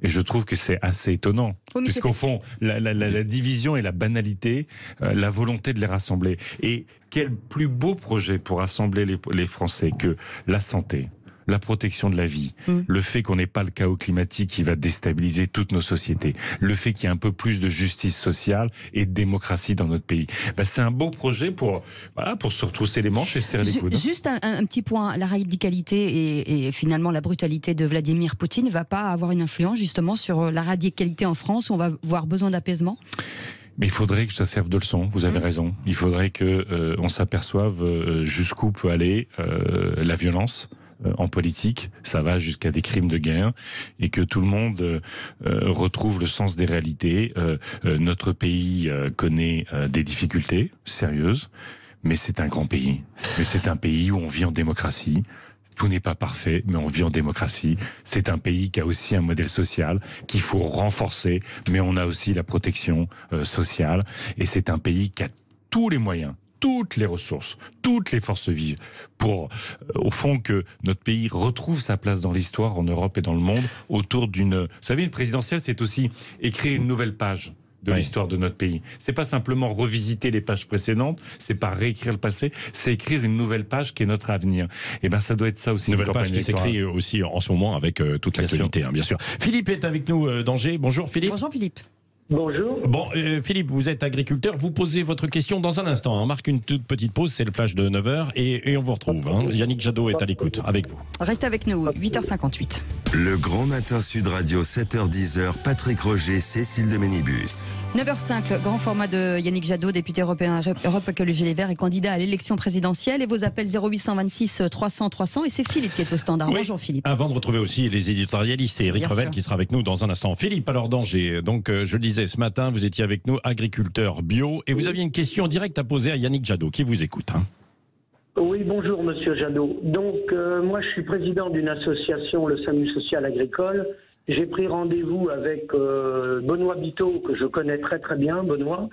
S4: Et je trouve que c'est assez étonnant, puisqu'au fond, la division et la banalité, la volonté de les rassembler. Et quel plus beau projet pour rassembler les Français que la santé, la protection de la vie, le fait qu'on n'ait pas le chaos climatique qui va déstabiliser toutes nos sociétés, le fait qu'il y ait un peu plus de justice sociale et de démocratie dans notre pays. C'est un beau projet pour se retrousser les manches et serrer les coudes.
S2: Juste un petit point, la radicalité et finalement la brutalité de Vladimir Poutine ne va pas avoir une influence justement sur la radicalité en France où on va avoir besoin d'apaisement ?
S4: Mais il faudrait que ça serve de leçon, vous avez raison. Il faudrait qu'on s'aperçoive jusqu'où peut aller la violence. En politique, ça va jusqu'à des crimes de guerre, et que tout le monde retrouve le sens des réalités. Notre pays connaît des difficultés sérieuses, mais c'est un grand pays. Mais c'est un pays où on vit en démocratie. Tout n'est pas parfait, mais on vit en démocratie. C'est un pays qui a aussi un modèle social qu'il faut renforcer, mais on a aussi la protection sociale. Et c'est un pays qui a tous les moyens, toutes les ressources, toutes les forces vives pour, au fond, que notre pays retrouve sa place dans l'histoire en Europe et dans le monde autour d'une... Vous savez, une présidentielle, c'est aussi écrire une nouvelle page de l'histoire de notre pays. C'est pas simplement revisiter les pages précédentes, c'est pas réécrire le passé, c'est écrire une nouvelle page qui est notre avenir. Et ben ça doit être ça aussi.
S3: Une nouvelle page qui s'écrit aussi en ce moment avec toute l'actualité, bien sûr. Philippe est avec nous d'Angers. Bonjour Philippe.
S2: Bonjour Philippe.
S9: Bonjour.
S3: Bon, Philippe, vous êtes agriculteur, vous posez votre question dans un instant. On marque une toute petite pause, c'est le flash de 9h et on vous retrouve. Yannick Jadot est à l'écoute avec vous.
S2: Restez avec nous, 8h58.
S1: Le Grand Matin Sud Radio, 7h-10h, Patrick Roger, Cécile de Ménibus.
S2: 9h05, le grand format de Yannick Jadot, député européen Europe Écologie Les Verts et candidat à l'élection présidentielle. Et vos appels 0826 300 300. Et c'est Philippe qui est au standard.
S3: Oui,
S2: bonjour Philippe.
S3: Avant de retrouver aussi les éditorialistes et Eric Revel qui sera avec nous dans un instant. Philippe, alors d'Angers, donc je le disais ce matin, vous étiez avec nous, agriculteur bio, et vous aviez une question directe à poser à Yannick Jadot, qui vous écoute.
S9: Oui, bonjour Monsieur Jadot. Donc moi je suis président d'une association, le SAMU Social Agricole. J'ai pris rendez-vous avec Benoît Biteau, que je connais très très bien, Benoît.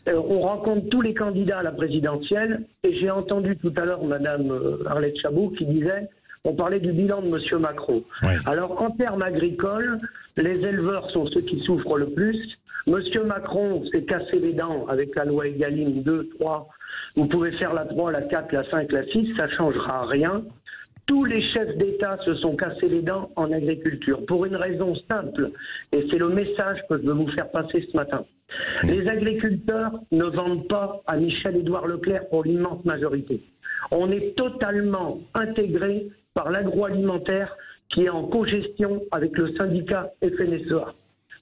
S9: On rencontre tous les candidats à la présidentielle, et j'ai entendu tout à l'heure Madame Arlette Chabot qui disait, on parlait du bilan de Monsieur Macron. Oui. Alors en termes agricoles, les éleveurs sont ceux qui souffrent le plus. Monsieur Macron s'est cassé les dents avec la loi Egalim 2, 3. Vous pouvez faire la 3, la 4, la 5, la 6, ça ne changera rien. Tous les chefs d'État se sont cassés les dents en agriculture, pour une raison simple, et c'est le message que je veux vous faire passer ce matin. Les agriculteurs ne vendent pas à Michel-Édouard Leclerc pour l'immense majorité. On est totalement intégré par l'agroalimentaire qui est en cogestion avec le syndicat FNSEA.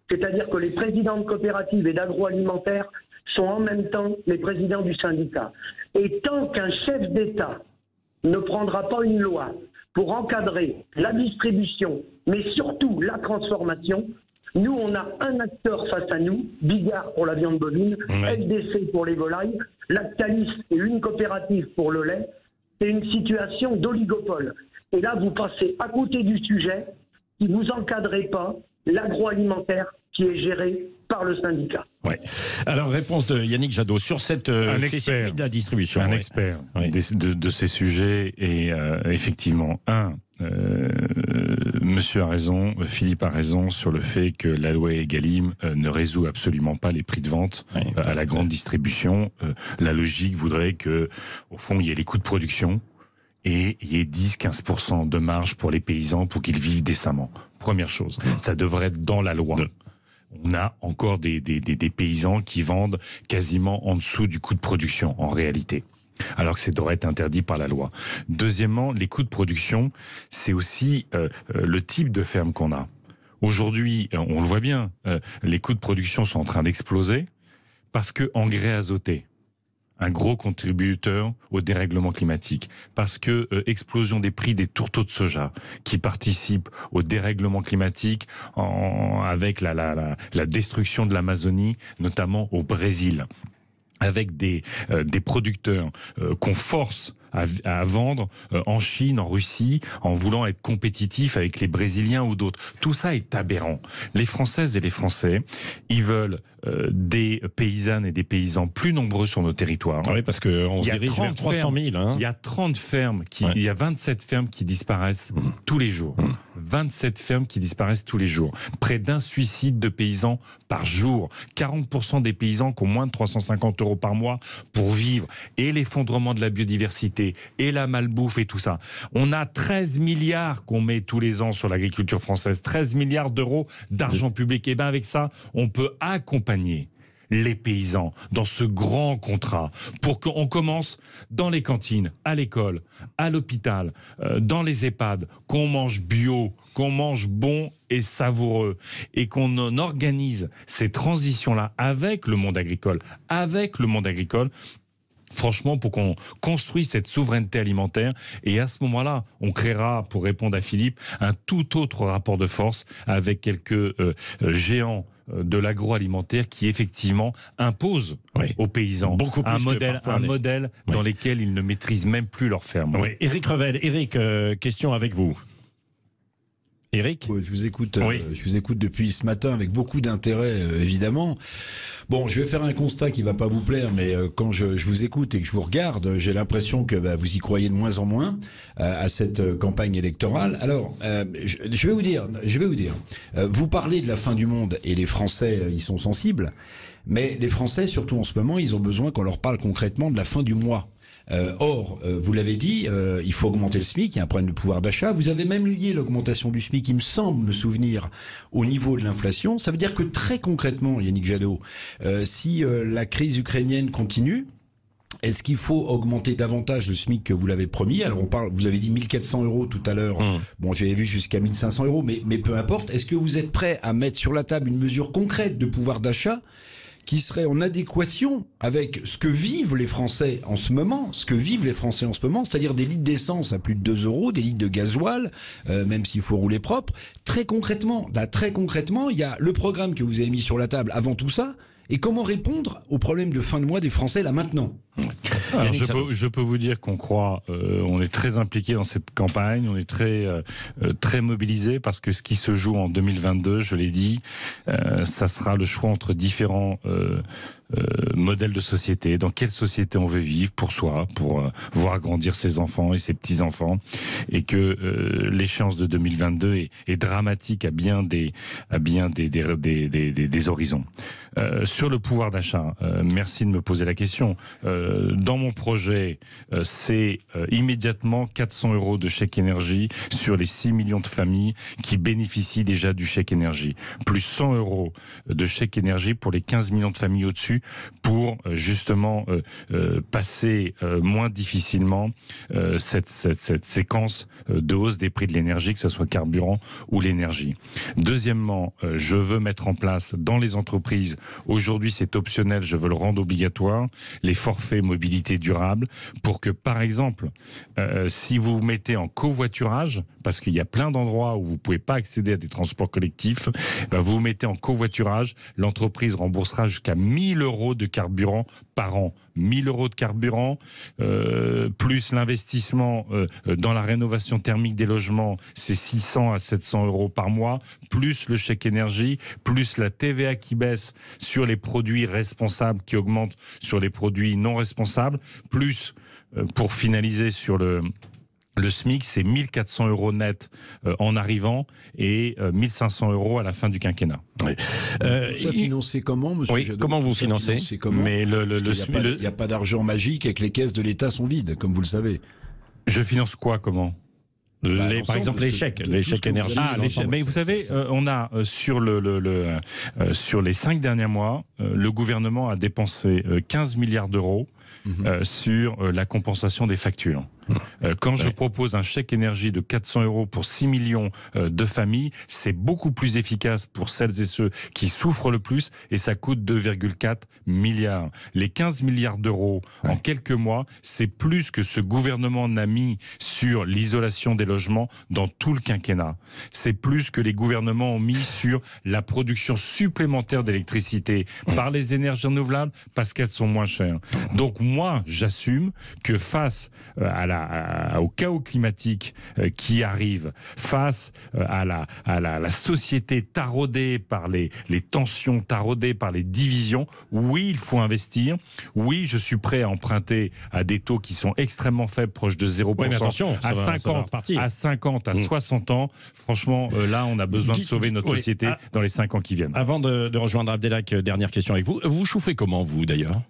S9: C'est-à-dire que les présidents de coopératives et d'agroalimentaire sont en même temps les présidents du syndicat. Et tant qu'un chef d'État ne prendra pas une loi pour encadrer la distribution, mais surtout la transformation, Nous, on a un acteur face à nous, Bigard pour la viande bovine, LDC pour les volailles, Lactalis et une coopérative pour le lait. C'est une situation d'oligopole. Et là, vous passez à côté du sujet si vous encadrez pas l'agroalimentaire qui est géré par le syndicat.
S3: Ouais. Alors, réponse de Yannick Jadot sur cette circuit de la distribution.
S4: Un expert de ces sujets. Et effectivement, monsieur a raison, Philippe a raison sur le fait que la loi Egalim ne résout absolument pas les prix de vente à la grande distribution. La logique voudrait que, au fond, il y ait les coûts de production et il y ait 10-15% de marge pour les paysans pour qu'ils vivent décemment. Première chose, ça devrait être dans la loi. On a encore des paysans qui vendent quasiment en dessous du coût de production, en réalité. Alors que ça devrait être interdit par la loi. Deuxièmement, les coûts de production, c'est aussi le type de ferme qu'on a. Aujourd'hui, on le voit bien, les coûts de production sont en train d'exploser parce que engrais azoté, un gros contributeur au dérèglement climatique, parce que explosion des prix des tourteaux de soja qui participent au dérèglement climatique avec la destruction de l'Amazonie, notamment au Brésil, avec des producteurs qu'on force à vendre en Chine, en Russie, en voulant être compétitifs avec les Brésiliens ou d'autres. Tout ça est aberrant. Les Françaises et les Français, ils veulent des paysannes et des paysans plus nombreux sur nos territoires.
S3: Oui, parce qu'on se dirige vers 300 000. Hein.
S4: Il y a 30 fermes, il y a 27 fermes qui disparaissent tous les jours. 27 fermes qui disparaissent tous les jours. Près d'un suicide de paysans par jour. 40% des paysans qui ont moins de 350 € par mois pour vivre. Et l'effondrement de la biodiversité, et la malbouffe et tout ça. On a 13 milliards qu'on met tous les ans sur l'agriculture française. 13 milliards d'euros d'argent public. Et bien avec ça, on peut accompagner les paysans dans ce grand contrat pour qu'on commence dans les cantines, à l'école, à l'hôpital, dans les EHPAD, qu'on mange bio, qu'on mange bon et savoureux et qu'on organise ces transitions-là avec le monde agricole, franchement, pour qu'on construise cette souveraineté alimentaire. Et à ce moment-là, on créera, pour répondre à Philippe, un tout autre rapport de force avec quelques géants de l'agroalimentaire qui effectivement impose aux paysans un modèle dans lequel ils ne maîtrisent même plus leur ferme.
S3: Oui. Éric Revel, question avec vous. Éric ?
S10: Je vous écoute depuis ce matin avec beaucoup d'intérêt, évidemment. Bon, je vais faire un constat qui va pas vous plaire, mais quand je vous écoute et que je vous regarde, j'ai l'impression que vous y croyez de moins en moins à cette campagne électorale. Alors, je vais vous dire, vous parlez de la fin du monde et les Français y sont sensibles, mais les Français, surtout en ce moment, ils ont besoin qu'on leur parle concrètement de la fin du mois. Or, vous l'avez dit, il faut augmenter le SMIC, il y a un problème de pouvoir d'achat. Vous avez même lié l'augmentation du SMIC, il me semble me souvenir, au niveau de l'inflation. Ça veut dire que très concrètement, Yannick Jadot, si la crise ukrainienne continue, est-ce qu'il faut augmenter davantage le SMIC que vous l'avez promis? Alors vous avez dit 1 400 € tout à l'heure. Bon, j'avais vu jusqu'à 1 500 €, mais peu importe. Est-ce que vous êtes prêt à mettre sur la table une mesure concrète de pouvoir d'achat qui serait en adéquation avec ce que vivent les Français en ce moment, c'est-à-dire des litres d'essence à plus de 2 €, des litres de gasoil, même s'il faut rouler propre. Très concrètement, il y a le programme que vous avez mis sur la table avant tout ça. Et comment répondre aux problèmes de fin de mois des Français là maintenant?
S4: Alors, je peux vous dire qu'on croit, on est très impliqué dans cette campagne, on est très mobilisé parce que ce qui se joue en 2022, je l'ai dit, ça sera le choix entre différents modèles de société, dans quelle société on veut vivre pour soi, pour voir grandir ses enfants et ses petits-enfants, et que l'échéance de 2022 est dramatique à bien des horizons. Sur le pouvoir d'achat, merci de me poser la question. Dans mon projet, c'est immédiatement 400 € de chèque énergie sur les 6 millions de familles qui bénéficient déjà du chèque énergie, plus 100 € de chèque énergie pour les 15 millions de familles au-dessus, pour justement passer moins difficilement cette séquence de hausse des prix de l'énergie, que ce soit carburant ou l'énergie. Deuxièmement, je veux mettre en place dans les entreprises, aujourd'hui c'est optionnel, je veux le rendre obligatoire, les forfaits mobilité mobilité durable pour que, par exemple, si vous vous mettez en covoiturage, parce qu'il y a plein d'endroits où vous ne pouvez pas accéder à des transports collectifs, vous vous mettez en covoiturage, l'entreprise remboursera jusqu'à 1 000 € de carburant par an. 1 000 € de carburant, plus l'investissement dans la rénovation thermique des logements, c'est 600 à 700 € par mois, plus le chèque énergie, plus la TVA qui baisse sur les produits responsables, qui augmente sur les produits non responsables, plus, pour finaliser sur le SMIC, c'est 1 400 € net en arrivant et 1 500 € à la fin du quinquennat.
S10: Oui. Ça financé comment, monsieur Jadot?
S3: Comment vous financez?
S10: Mais il n'y a pas d'argent magique et que les caisses de l'État sont vides, comme vous le savez.
S4: Je finance quoi, comment?
S3: Par exemple, les chèques énergie.
S4: Mais vous savez, on a sur sur les 5 derniers mois, le gouvernement a dépensé 15 milliards d'euros sur la compensation des factures. Quand je propose un chèque énergie de 400 € pour 6 millions de familles, c'est beaucoup plus efficace pour celles et ceux qui souffrent le plus et ça coûte 2,4 milliards. Les 15 milliards d'euros en quelques mois, c'est plus que ce gouvernement n'a mis sur l'isolation des logements dans tout le quinquennat. C'est plus que les gouvernements ont mis sur la production supplémentaire d'électricité par les énergies renouvelables parce qu'elles sont moins chères. Donc moi, j'assume que face au chaos climatique qui arrive, face à la société taraudée par les tensions, taraudée par les divisions, oui, il faut investir. Oui, je suis prêt à emprunter à des taux qui sont extrêmement faibles, proches de 0%,
S3: oui, mais attention,
S4: à 50, à 60 ans. Franchement, là, on a besoin de sauver notre société dans les 5 ans qui viennent.
S3: Avant de rejoindre Abdelhak, dernière question avec vous. Vous chauffez comment, vous, d'ailleurs?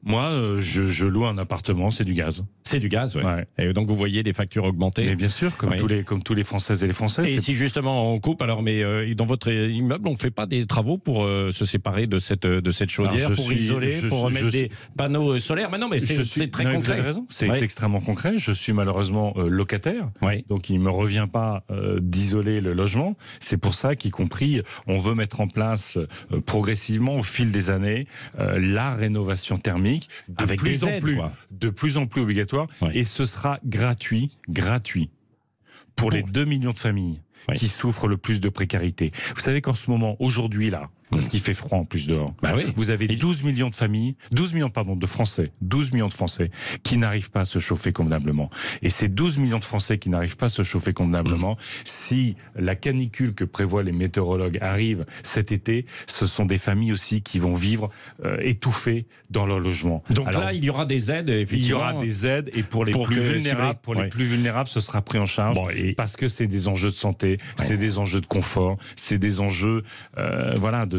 S4: Moi, je loue un appartement, c'est du gaz.
S3: C'est du gaz, oui. Ouais. Et donc vous voyez les factures augmenter.
S4: Mais bien sûr, comme tous les Françaises et les Français.
S3: Et si justement on coupe, alors, mais dans votre immeuble, on ne fait pas des travaux pour se séparer de cette chaudière, pour isoler, pour remettre des panneaux solaires? Mais non, mais c'est très concret.
S4: Vous avez raison, c'est extrêmement concret. Je suis malheureusement locataire, donc il ne me revient pas d'isoler le logement. C'est pour ça qu'y compris, on veut mettre en place progressivement, au fil des années, la rénovation thermique. De plus en plus obligatoire, et ce sera gratuit pour les 2 millions de familles qui souffrent le plus de précarité. Vous savez qu'en ce moment, aujourd'hui là, parce qu'il fait froid en plus dehors, vous avez 12 millions de familles, 12 millions de Français qui n'arrivent pas à se chauffer convenablement. Et ces 12 millions de Français qui n'arrivent pas à se chauffer convenablement, si la canicule que prévoient les météorologues arrive cet été, ce sont des familles aussi qui vont vivre étouffées dans leur logement.
S3: Donc alors, là, il y aura des aides, effectivement.
S4: Il y aura des aides, et pour les plus vulnérables, ce sera pris en charge, parce que c'est des enjeux de santé, c'est des enjeux de confort, c'est des enjeux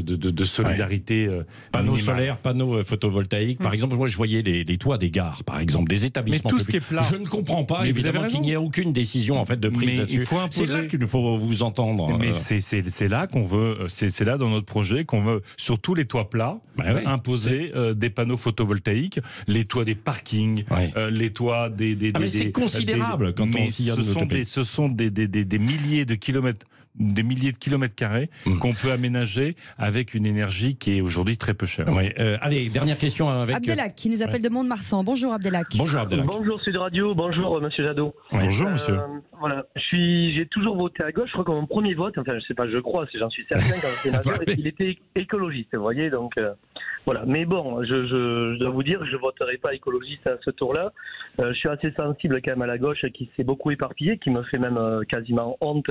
S4: de solidarité.
S3: Panneaux solaires, panneaux photovoltaïques. Par exemple, moi je voyais les toits des gares, par exemple, des établissements publics.
S4: Qui est plat.
S3: Je ne comprends pas, évidemment, qu'il n'y ait aucune décision en fait de prise là-dessus. C'est là qu'il faut vous entendre.
S4: Mais c'est là qu'on veut, c'est là dans notre projet qu'on veut, sur tous les toits plats, imposer des panneaux photovoltaïques, les toits des parkings, les toits des
S3: mais c'est considérable quand on s'y
S4: ce sont des milliers de kilomètres. Des milliers de kilomètres carrés qu'on peut aménager avec une énergie qui est aujourd'hui très peu chère.
S3: Allez, dernière question avec
S2: Abdelhak qui nous appelle de Mont-de-Marsan. Bonjour Abdelhak.
S3: Bonjour Abdelhak.
S11: Bonjour Sud Radio, bonjour monsieur Jadot.
S4: Bonjour monsieur.
S11: Voilà, j'ai toujours voté à gauche. Je crois que mon premier vote, enfin je sais pas, je crois, si j'en suis certain, quand j'étais majeur, il était écologiste, vous voyez, donc voilà. Mais bon, je dois vous dire que je voterai pas écologiste à ce tour-là. Je suis assez sensible quand même à la gauche qui s'est beaucoup éparpillée, qui me fait même quasiment honte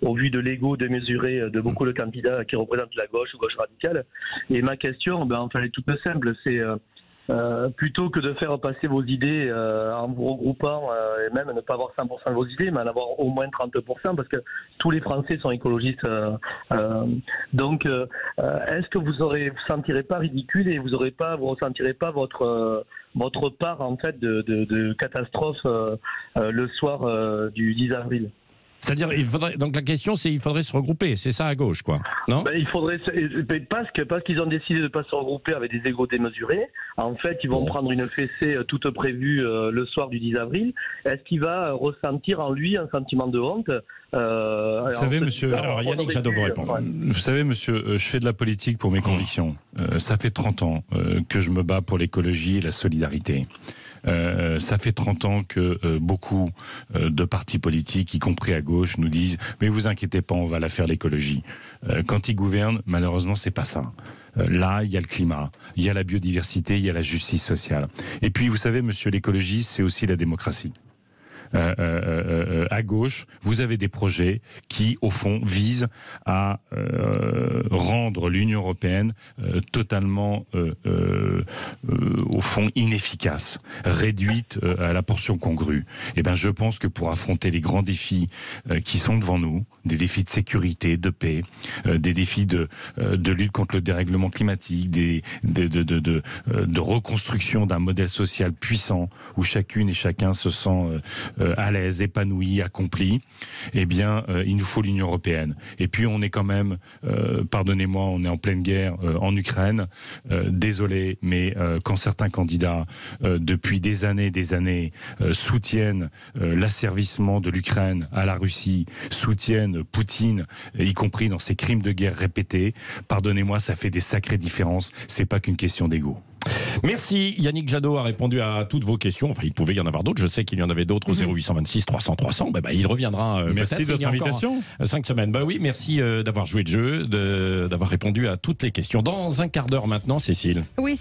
S11: au vu de l'ego démesuré de beaucoup de candidats qui représentent la gauche ou gauche radicale. Et ma question, elle est toute simple, c'est plutôt que de faire passer vos idées en vous regroupant et même ne pas avoir 100% de vos idées, mais en avoir au moins 30%, parce que tous les Français sont écologistes. Donc, est-ce que vous sentirez pas ridicule et vous ressentirez pas votre part en fait de catastrophe le soir du 10 avril?
S3: C'est-à-dire, donc la question, c'est il faudrait se regrouper, c'est ça à gauche, quoi, non?
S11: Il faudrait, parce qu'ils ont décidé de ne pas se regrouper avec des égos démesurés. En fait, ils vont prendre une fessée toute prévue le soir du 10 avril. Est-ce qu'il va ressentir en lui un sentiment de honte?
S4: Vous savez, monsieur, alors Yannick Jadot vous répond. Vous savez, monsieur, je fais de la politique pour mes convictions. Ça fait 30 ans que je me bats pour l'écologie et la solidarité. Ça fait 30 ans que beaucoup de partis politiques, y compris à gauche, nous disent « mais vous inquiétez pas, on va la faire l'écologie ». Quand ils gouvernent, malheureusement, c'est pas ça. Là, il y a le climat, il y a la biodiversité, il y a la justice sociale. Et puis, vous savez, monsieur, l'écologie, c'est aussi la démocratie. À gauche, vous avez des projets qui, au fond, visent à rendre l'Union européenne totalement, au fond, inefficace, réduite à la portion congrue. Et ben, je pense que pour affronter les grands défis qui sont devant nous, des défis de sécurité, de paix, des défis de lutte contre le dérèglement climatique, de reconstruction d'un modèle social puissant où chacune et chacun se sent à l'aise, épanoui, accompli, eh bien, il nous faut l'Union européenne. Et puis, on est quand même, pardonnez-moi, on est en pleine guerre en Ukraine. Désolé, mais quand certains candidats, depuis des années, soutiennent l'asservissement de l'Ukraine à la Russie, soutiennent Poutine, y compris dans ses crimes de guerre répétés, pardonnez-moi, ça fait des sacrées différences. C'est pas qu'une question d'ego.
S3: Merci. Yannick Jadot a répondu à toutes vos questions. Enfin, il pouvait y en avoir d'autres. Je sais qu'il y en avait d'autres au 0826 300 300. Il reviendra.
S4: Merci de votre invitation.
S3: 5 semaines. Oui, merci d'avoir joué le jeu, d'avoir répondu à toutes les questions. Dans un quart d'heure maintenant, Cécile.
S2: Oui.